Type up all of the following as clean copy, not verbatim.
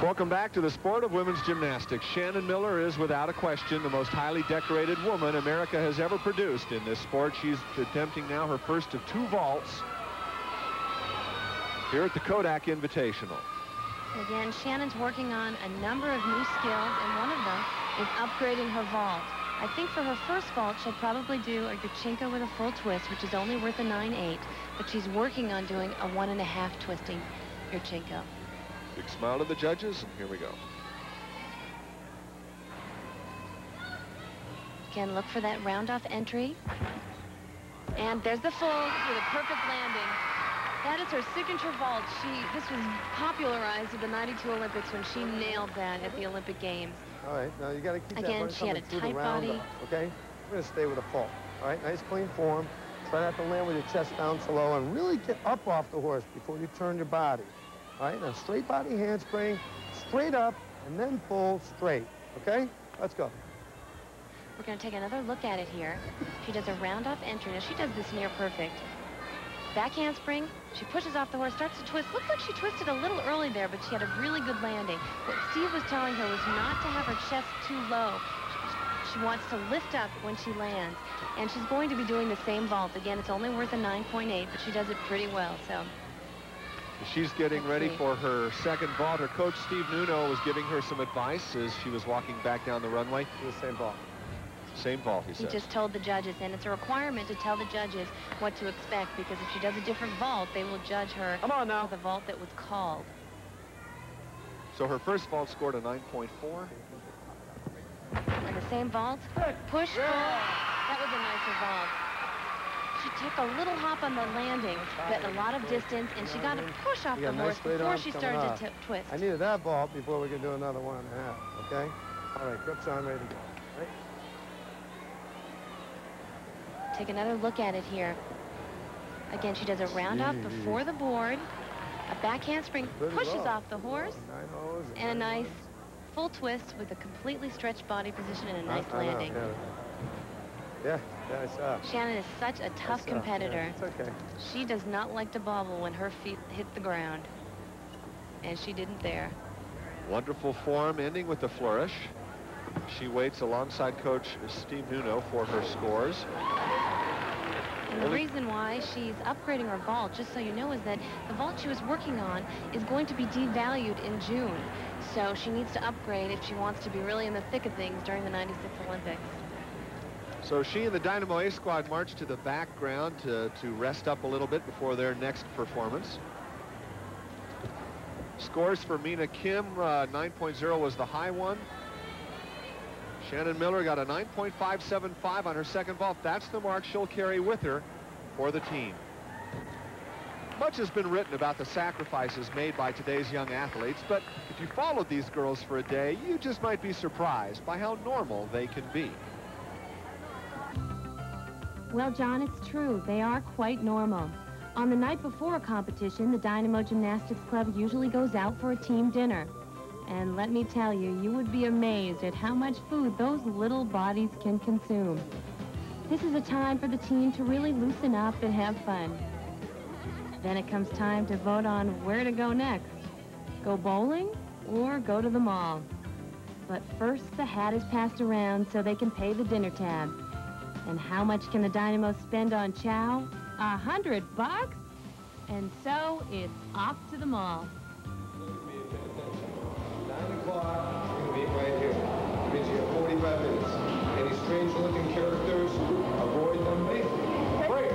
Welcome back to the sport of women's gymnastics. Shannon Miller is, without a question, the most highly decorated woman America has ever produced in this sport. She's attempting now her first of 2 vaults here at the Kodak Invitational. Again, Shannon's working on a number of new skills, and one of them is upgrading her vault. I think for her first vault, she'll probably do a Yurchenko with a full twist, which is only worth a 9.8, but she's working on doing a 1.5 twisting Yurchenko. Big smile to the judges, and here we go. Again, look for that round-off entry. And there's the full with a perfect landing. That is her signature vault. This was popularized at the '92 Olympics when she nailed that at the Olympic Games. All right, now you got to keep again, that she had a tight body. Okay, we're going to stay with a fault. All right, nice clean form. Try not to land with your chest down so low, and really get up off the horse before you turn your body. All right, now straight body handspring, straight up, and then pull straight. Okay, let's go. We're going to take another look at it here. She does a round-off entry. Now, she does this near perfect. Back handspring, she pushes off the horse, starts to twist. Looks like she twisted a little early there, but she had a really good landing. What Steve was telling her was not to have her chest too low. She wants to lift up when she lands. And she's going to be doing the same vault. Again, it's only worth a 9.8, but she does it pretty well, so. She's getting ready for her second vault. Her coach, Steve Nuno, was giving her some advice as she was walking back down the runway. Do the same vault. Same vault, he said. He just told the judges, and it's a requirement to tell the judges what to expect, because if she does a different vault, they will judge her Come on now. for the vault that was called. So her first vault scored a 9.4. And the same vault, push, pull. That was a nicer vault. She took a little hop on the landing, but a lot of distance, and she got a push off the horse before she started to twist. I needed that vault before we can do another 1.5, okay? All right, grips on, ready to go. Right? Take another look at it here. Again, she does a round-off before the board, a back handspring, pushes off the horse, and a nice full twist with a completely stretched body position and a nice landing. Yeah, I saw. Shannon is such a tough competitor. Yeah, it's okay. She does not like to bobble when her feet hit the ground. And she didn't there. Wonderful form, ending with the flourish. She waits alongside Coach Steve Nuno for her scores. And the reason why she's upgrading her vault, just so you know, is that the vault she was working on is going to be devalued in June. So she needs to upgrade if she wants to be really in the thick of things during the '96 Olympics. So she and the Dynamo A squad march to the background to rest up a little bit before their next performance. Scores for Mina Kim, 9.0 was the high one. Shannon Miller got a 9.575 on her second vault. That's the mark she'll carry with her for the team. Much has been written about the sacrifices made by today's young athletes, but if you followed these girls for a day, you just might be surprised by how normal they can be. Well, John, it's true. They are quite normal. On the night before a competition, the Dynamo Gymnastics Club usually goes out for a team dinner. And let me tell you, you would be amazed at how much food those little bodies can consume. This is a time for the team to really loosen up and have fun. Then it comes time to vote on where to go next. Go bowling or go to the mall. But first, the hat is passed around so they can pay the dinner tab. And how much can the Dynamo spend on chow? $100 bucks? And so it's off to the mall. 9 o'clock, you're going to be right here. It means you have 45 minutes. Any strange-looking characters, avoid them. Break!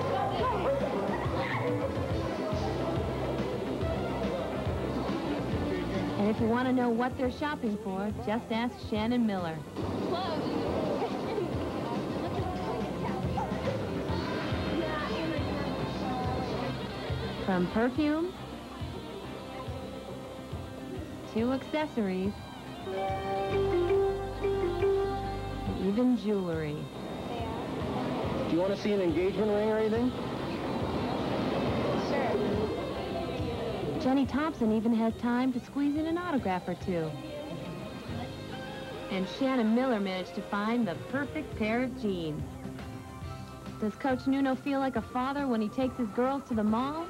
And if you want to know what they're shopping for, just ask Shannon Miller. From perfume to accessories, even jewelry. Do you want to see an engagement ring or anything? Sure. Jenny Thompson even has time to squeeze in an autograph or two. And Shannon Miller managed to find the perfect pair of jeans. Does Coach Nuno feel like a father when he takes his girls to the mall?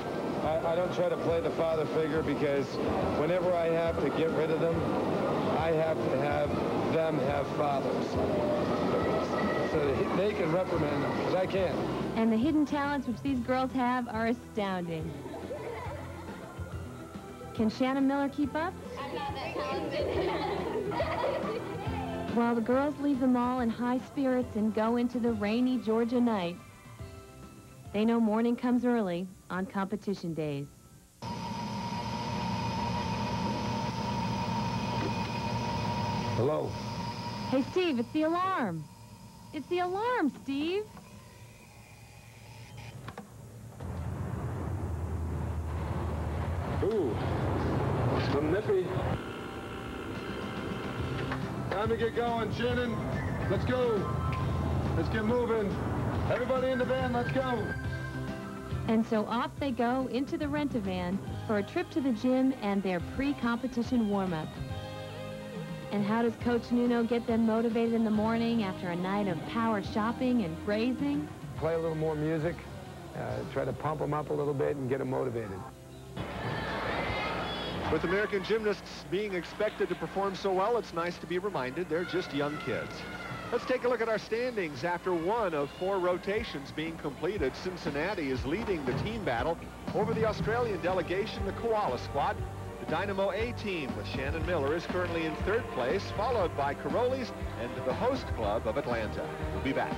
I don't try to play the father figure, because whenever I have to get rid of them, I have to have them have fathers. So that they can reprimand them, because I can't. And the hidden talents which these girls have are astounding. Can Shannon Miller keep up? I'm not that talented. While the girls leave them all in high spirits and go into the rainy Georgia night, they know morning comes early on competition days. Hello. Hey, Steve, it's the alarm. It's the alarm, Steve. Ooh, some nippy. Time to get going, Shannon. Let's go. Let's get moving. Everybody in the van, let's go. And so off they go into the rent-a-van for a trip to the gym and their pre-competition warm-up. And how does Coach Nuno get them motivated in the morning after a night of power shopping and grazing? Play a little more music, try to pump them up a little bit and get them motivated. With American gymnasts being expected to perform so well, it's nice to be reminded they're just young kids. Let's take a look at our standings after one of 4 rotations being completed. Cincinnati is leading the team battle over the Australian delegation, the Koala squad. The Dynamo A team with Shannon Miller is currently in 3rd place, followed by Caroli's and the host club of Atlanta. We'll be back.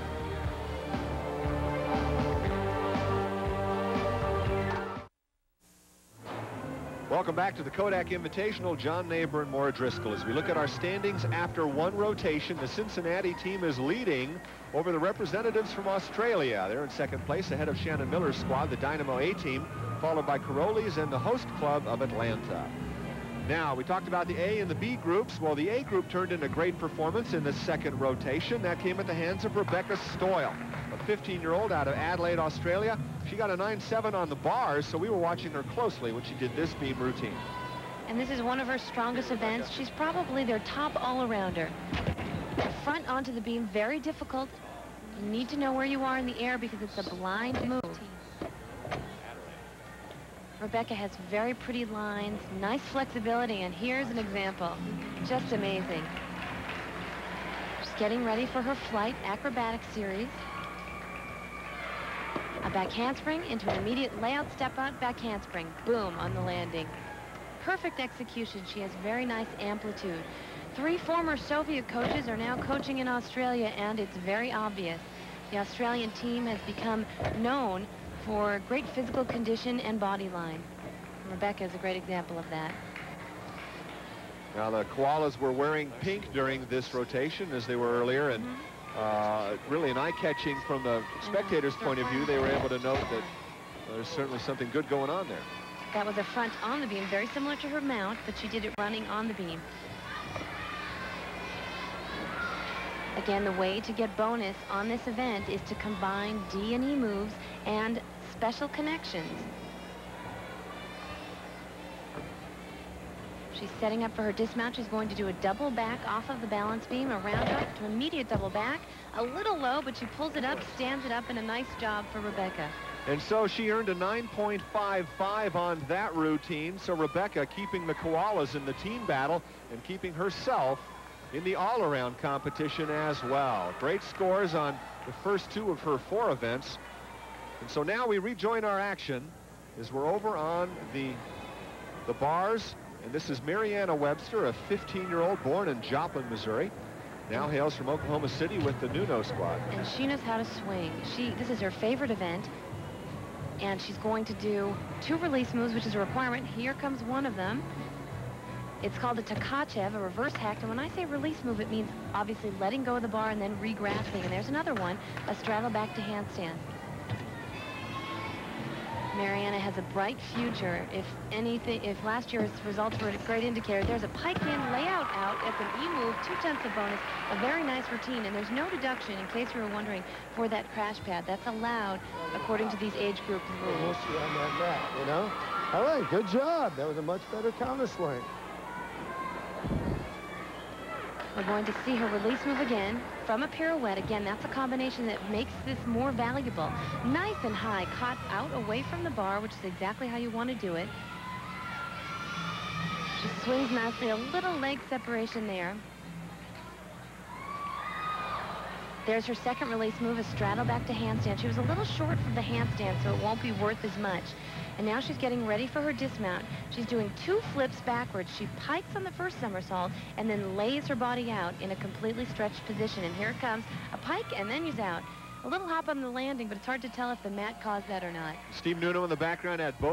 Welcome back to the Kodak Invitational. John Neighbor and Maura Driscoll. As we look at our standings after one rotation, the Cincinnati team is leading over the representatives from Australia. They're in 2nd place ahead of Shannon Miller's squad, the Dynamo A team, followed by Caroli's and the host club of Atlanta. Now, we talked about the A and the B groups. Well, the A group turned in a great performance in the 2nd rotation. That came at the hands of Rebecca Stoyel, a 15-year-old out of Adelaide, Australia. She got a 9.7 on the bars, so we were watching her closely when she did this beam routine. And this is one of her strongest events. She's probably their top all-arounder. Front onto the beam, very difficult. You need to know where you are in the air because it's a blind move. Rebecca has very pretty lines, nice flexibility, and here's an example. Just amazing. She's getting ready for her flight acrobatic series. A back handspring into an immediate layout step out, back handspring. Boom, on the landing. Perfect execution. She has very nice amplitude. 3 former Soviet coaches are now coaching in Australia, and it's very obvious. The Australian team has become known for great physical condition and body line. Rebecca is a great example of that. Now, the Koalas were wearing pink during this rotation, as they were earlier, and really an eye-catching from the spectators' point of view. They were able to note that there's certainly something good going on there. That was a front on the beam, very similar to her mount, but she did it running on the beam. Again, the way to get bonus on this event is to combine D and E moves and special connections. She's setting up for her dismount. She's going to do a double back off of the balance beam, around up to immediate double back. A little low, but she pulls it up, stands it up, and a nice job for Rebecca. And so she earned a 9.55 on that routine. So Rebecca keeping the Koalas in the team battle and keeping herself in the all-around competition as well. Great scores on the first 2 of her 4 events. And so now we rejoin our action as we're over on the bars. And this is Marianna Webster, a 15-year-old born in Joplin, Missouri. Now hails from Oklahoma City with the Nuno squad. And she knows how to swing. This is her favorite event. And she's going to do 2 release moves, which is a requirement. Here comes one of them. It's called a Takachev, a reverse hack. And when I say release move, it means obviously letting go of the bar and then re-grasping. And there's another one, a straddle back to handstand. Marianna has a bright future. If last year's results were a great indicator, there's a pike in, layout out. It's an E move, 2 tenths of bonus, a very nice routine. And there's no deduction, in case you were wondering, for that crash pad. That's allowed according to these age group rules. On that mat, you know? All right, good job. That was a much better counter swing. We're going to see her release move again from a pirouette. Again, that's a combination that makes this more valuable. Nice and high, caught out away from the bar, which is exactly how you want to do it. She swings nicely, a little leg separation there. There's her second release move, a straddle back to handstand. She was a little short from the handstand, so it won't be worth as much. And now she's getting ready for her dismount. She's doing 2 flips backwards. She pikes on the first somersault and then lays her body out in a completely stretched position. And here it comes, a pike, and then she's out. A little hop on the landing, but it's hard to tell if the mat caused that or not. Steve Nuno in the background had both